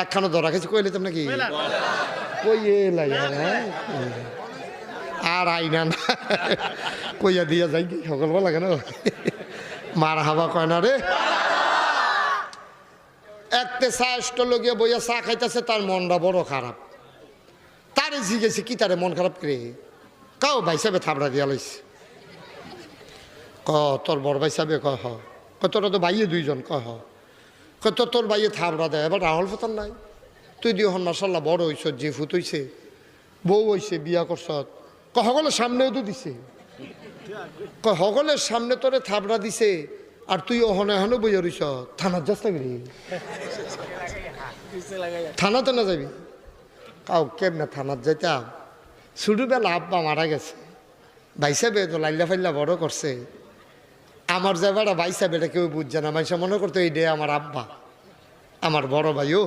একখানো ধরা খেয়েছি কইলে তো নাকি কইয়ে লাগে আর আইনা না কইয়া দিয়া যাই কি সকালবেলা কেন মার হাবা কয় না রে একতে চা স্টল গিয়ে বইয়া চা খাইতেছে তার মনটা বড় খারাপ তারে জিগেছি কি তারে মন খারাপ করে কাও ভাই সাহেবে থাবড়া দিয়া লইছে ক তোর বড় ভাই সাহেবে ক হ তোরা তো ভাইয়ে দুইজন ক হ কত তোর ভাইয়ে থাবড়া দেয় এবার রাহুল ফতার নাই তুই দিয়ে হন মার্শাল্লাহ বড় হইস যে ফুট হইছে বউ হইছে বিয়া করছ সকলের সামনেও তো দিছে সকলের সামনে তোরে থাবড়া দিছে আর তুই ওহনে এখনো বইয়া রইস থানার যাস না থানাতে না যাবি কাউ কেমনে থানার যাইতাম ছোটবেলা আব্বা মারা গেছে ভাই সাহেবে তো লাইল্লা ফাইল্লা বড় করছে আমার যে বেড়া ভাই সাহেব এটা কেউ বুঝছে না মানুষ মনে করতো এই ডে আমার আব্বা আমার বড় ভাইও